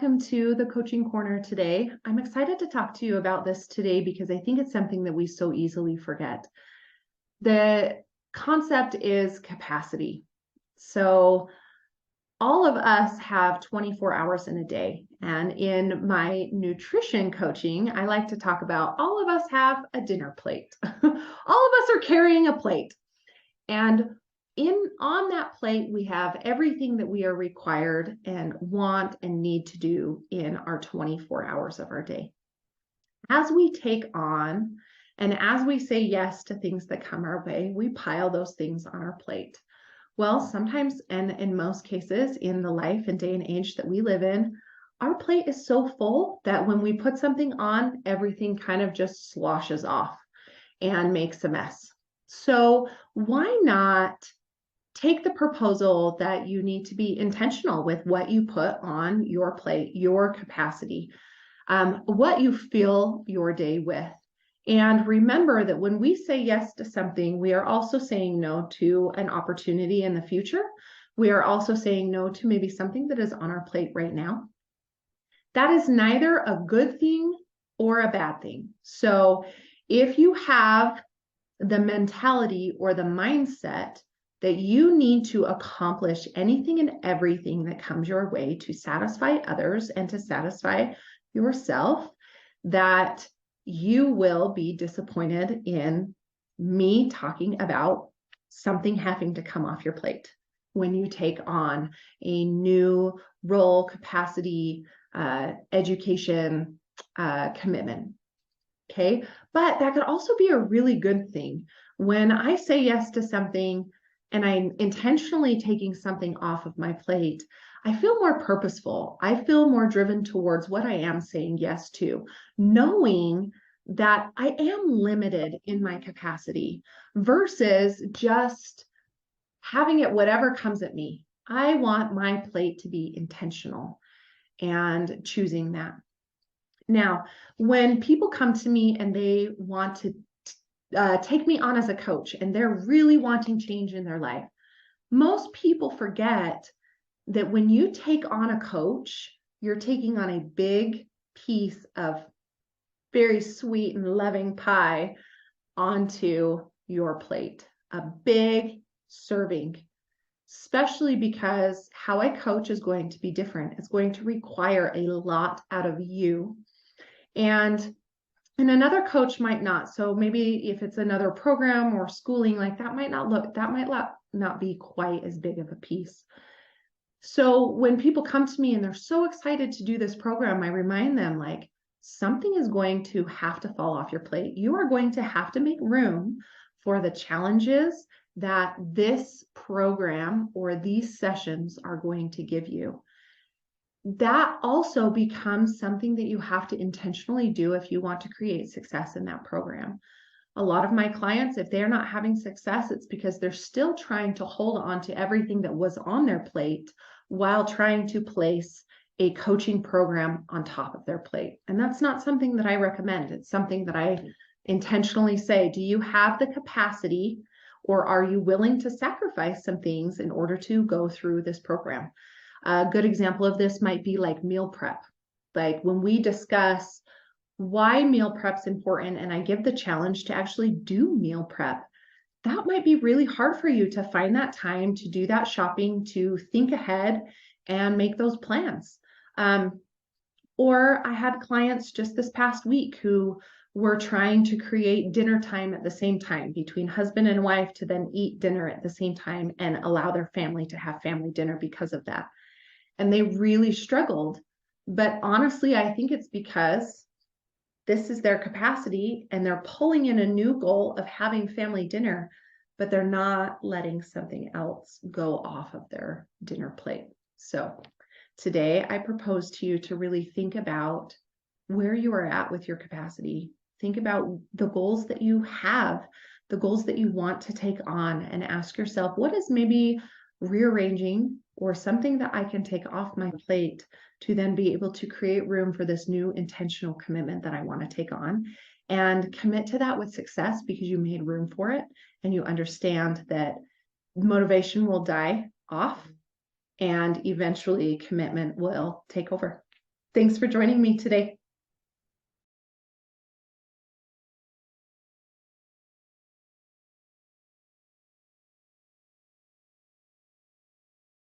welcome to the Coaching Corner today. I'm excited to talk to you about this today because I think it's something that we so easily forget. The concept is capacity. So all of us have 24 hours in a day. And in my nutrition coaching, I like to talk about all of us have a dinner plate. All of us are carrying a plate. And on that plate, we have everything that we are required and want and need to do in our 24 hours of our day. As we take on and as we say yes to things that come our way, we pile those things on our plate. Well, sometimes, and in most cases, in the life and day and age that we live in, our plate is so full that when we put something on, everything kind of just sloshes off and makes a mess. So why not take the proposal that you need to be intentional with what you put on your plate, your capacity, what you fill your day with. And remember that when we say yes to something, we are also saying no to an opportunity in the future. We are also saying no to maybe something that is on our plate right now. That is neither a good thing or a bad thing. So if you have the mentality or the mindset that you need to accomplish anything and everything that comes your way to satisfy others and to satisfy yourself, that you will be disappointed in me talking about something having to come off your plate when you take on a new role, capacity, education, commitment. Okay, but that could also be a really good thing. When I say yes to something and I'm intentionally taking something off of my plate, I feel more purposeful. I feel more driven towards what I am saying yes to, knowing that I am limited in my capacity versus just having it whatever comes at me. I want my plate to be intentional and choosing that. Now, when people come to me and they want to take me on as a coach and they're really wanting change in their life, most people forget that when you take on a coach, you're taking on a big piece of very sweet and loving pie onto your plate, a big serving, especially because how I coach is going to be different. It's going to require a lot out of you. And another coach might not. So maybe if it's another program or schooling, like that might not be quite as big of a piece. So when people come to me and they're so excited to do this program, I remind them like something is going to have to fall off your plate. You are going to have to make room for the challenges that this program or these sessions are going to give you. That also becomes something that you have to intentionally do if you want to create success in that program. A lot of my clients, if they're not having success, it's because they're still trying to hold on to everything that was on their plate while trying to place a coaching program on top of their plate. And that's not something that I recommend. It's something that I intentionally say, do you have the capacity or are you willing to sacrifice some things in order to go through this program? A good example of this might be like meal prep. Like when we discuss why meal prep's important and I give the challenge to actually do meal prep, that might be really hard for you to find that time to do that shopping, to think ahead and make those plans. Or I had clients just this past week who were trying to create dinner time at the same time between husband and wife to then eat dinner at the same time and allow their family to have family dinner because of that. And they really struggled. But honestly, I think it's because this is their capacity and they're pulling in a new goal of having family dinner, but they're not letting something else go off of their dinner plate. So today I propose to you to really think about where you are at with your capacity. Think about the goals that you have, the goals that you want to take on, and ask yourself, what is maybe rearranging or something that I can take off my plate to then be able to create room for this new intentional commitment that I want to take on, and commit to that with success because you made room for it and you understand that motivation will die off and eventually commitment will take over. Thanks for joining me today.